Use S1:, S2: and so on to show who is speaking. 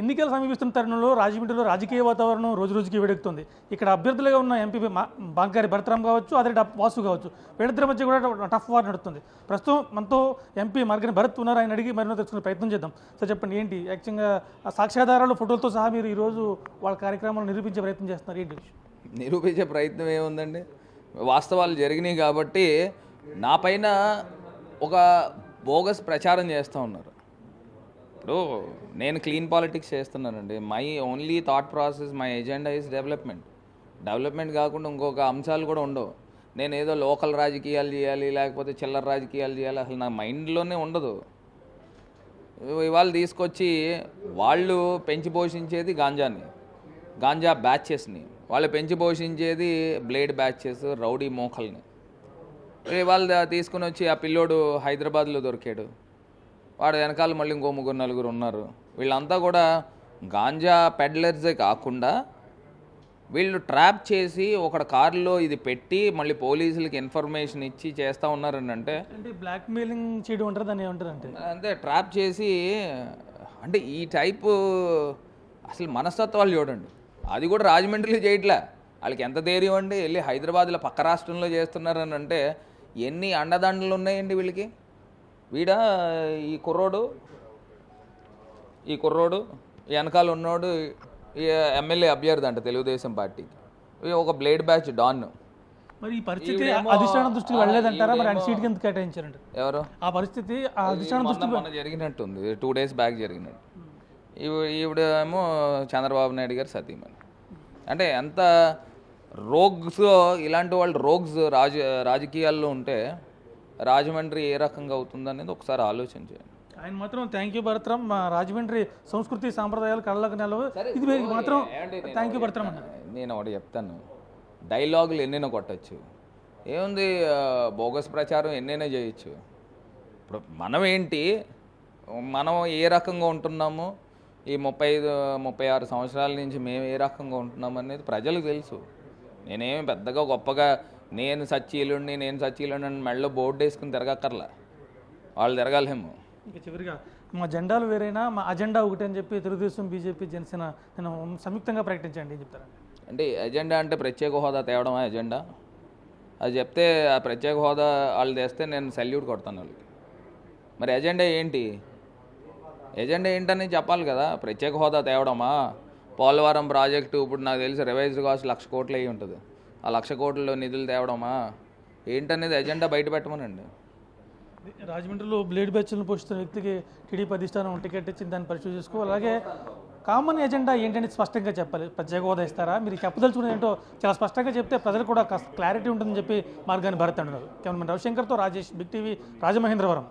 S1: ఎన్నికలు సమీపిస్తున్న తరుణంలో రాజమండ్రిలో రాజకీయ వాతావరణం రోజు రోజుకి వేడెక్కుతుంది. ఇక్కడ అభ్యర్థులుగా ఉన్న ఎంపీ బంగారి భరతరామ్ కావచ్చు, అదే వాసు కావచ్చు, వీళ్ళిద్దరి మధ్య కూడా టఫ్ వార్ నడుస్తుంది. ప్రస్తుతం మనతో ఎంపీ మార్గని భరత్ ఉన్నారు. ఆయన అడిగి మరిన్నో తెలుసుకునే ప్రయత్నం చేద్దాం. సార్ చెప్పండి, ఏంటి యాక్చువల్గా సాక్ష్యాధారాలు ఫోటోలతో సహా మీరు ఈరోజు వాళ్ళ కార్యక్రమాలు నిరూపించే ప్రయత్నం చేస్తున్నారు, ఏంటి?
S2: నిరూపించే ప్రయత్నం ఏముందండి, వాస్తవాలు జరిగినాయి కాబట్టి నా పైన ఒక బోగస్ ప్రచారం చేస్తూ ఉన్నారు. ఇప్పుడు నేను క్లీన్ పాలిటిక్స్ చేస్తున్నానండి. My only thought process, my agenda is development కాకుండా ఇంకొక అంశాలు కూడా ఉండవు. నేను ఏదో లోకల్ రాజకీయాలు చేయాలి, లేకపోతే చిల్లర రాజకీయాలు చేయాలి, అసలు నా మైండ్లోనే ఉండదు. ఇవాళ తీసుకొచ్చి వాళ్ళు పెంచి పోషించేది గాంజా బ్యాచెస్ని, వాళ్ళు పెంచి పోషించేది బ్లేడ్ బ్యాచెస్, రౌడీ మోకల్ని. ఇవాళ తీసుకుని వచ్చి ఆ పిల్లోడు హైదరాబాద్లో దొరికాడు, వాడు వెనకాల మళ్ళీ ఇంకో 3-4 ఉన్నారు. వీళ్ళంతా కూడా గాంజా పెడ్లర్సే కాకుండా వీళ్ళు ట్రాప్ చేసి ఒక కారులో ఇది పెట్టి మళ్ళీ పోలీసులకి ఇన్ఫర్మేషన్ ఇచ్చి చేస్తూ ఉన్నారని అంటే
S1: బ్లాక్మెయిలింగ్ చేయడం ఉంటారు, దాన్ని ఏమంటారు
S2: అంటే ట్రాప్ చేసి, అంటే ఈ టైపు అసలు మనస్తత్వాలు చూడండి. అది కూడా రాజమండ్రిలో చేయట్లే, వాళ్ళకి ఎంత ధైర్యం అండి. వెళ్ళి హైదరాబాద్లో పక్క రాష్ట్రంలో చేస్తున్నారని అంటే ఎన్ని అండదండలు ఉన్నాయండి వీళ్ళకి. ఈ కుర్రోడు వెనకాల ఉన్నోడు ఎమ్మెల్యే అభ్యర్థి అంట తెలుగుదేశం పార్టీకి, ఒక బ్లేడ్ బ్యాచ్ డాన్.
S1: మరి ఈ పరిస్థితి అధిష్టానం దృష్టికి వెళ్ళలేదంటారా? మరి ఆయన సీట్కి ఎందుకు కేటాయించారంట?
S2: ఎవరు?
S1: ఆ పరిస్థితి అధిష్టానం దృష్టికి
S2: జరిగినట్టుంది, 2 days బ్యాక్ జరిగినట్టు. ఈవిడేమో చంద్రబాబు నాయుడు గారు సతీమణి. అంటే ఎంత రోగ్స్, ఇలాంటి వాళ్ళు రోగ్స్ రాజకీయాల్లో ఉంటే రాజమండ్రి ఏ రకంగా అవుతుందనేది ఒకసారి ఆలోచన చేయండి.
S1: ఆయన మాత్రం థ్యాంక్ యూ భరతరామ్, మా రాజమండ్రి సంస్కృతి సాంప్రదాయాలు కళ్ళకు నెలవు, ఇది మాత్రం థ్యాంక్ యూ భరతరామ్ అన్నారు.
S2: నేను ఒకటి చెప్తాను, డైలాగులు ఎన్నైనా కొట్టచ్చు, ఏముంది బోగస్ ప్రచారం ఎన్నైనా చేయొచ్చు. ఇప్పుడు మనం ఏ రకంగా ఉంటున్నామో, ఈ 35-36 సంవత్సరాల నుంచి మేము ఏ రకంగా ఉంటున్నాం అనేది ప్రజలకు తెలుసు. నేనేమి పెద్దగా గొప్పగా నేను సచ్చీలుండి మెడలో బోర్డు వేసుకుని తిరగక్కర్లా, వాళ్ళు తిరగాలేమో.
S1: ఇంకా చివరిగా మా జెండాలు వేరైనా మా అజెండా ఒకటి అని చెప్పి తెలుగుదేశం, బీజేపీ, జనసేన నేను సంయుక్తంగా ప్రకటించండి ఏం చెప్తారా?
S2: అంటే ఎజెండా అంటే ప్రత్యేక హోదా తేవడమా ఎజెండా? అది చెప్తే ఆ ప్రత్యేక హోదా వాళ్ళు తెస్తే నేను సెల్యూట్ కొడతాను వాళ్ళకి. మరి ఎజెండా ఏంటని చెప్పాలి కదా. ప్రత్యేక హోదా తేవడమా, పోలవరం ప్రాజెక్టు ఇప్పుడు నాకు తెలిసి రివైజ్డ్ కాస్ట్ 1,00,000 కోట్లు అయ్యి ఉంటుంది, ఆ 1,00,000 కోట్ల నిధులు తేవడమా ఏంటనేది ఎజెండా బయట పెట్టమనండి.
S1: రాజమండ్రిలో బ్లేడ్ బ్యాచ్లను పోషిస్తున్న వ్యక్తికి టీడీపీ అధిష్టానం టికెట్ ఇచ్చింది, దాన్ని పరిశీలి చేసుకో. అలాగే కామన్ ఎజెండా ఏంటనేది స్పష్టంగా చెప్పాలి. ప్రత్యేక హోదా ఇస్తారా, మీరు చెప్పదలుచుకున్నది ఏంటో చాలా స్పష్టంగా చెప్తే ప్రజలు కూడా క్లారిటీ ఉంటుందని చెప్పి మార్గాన్ని భరత్ అంటున్నారు. కెమెరామెన్ రవిశంకర్తో రాజేష్, బిగ్ టీవీ, రాజమహేంద్రవరం.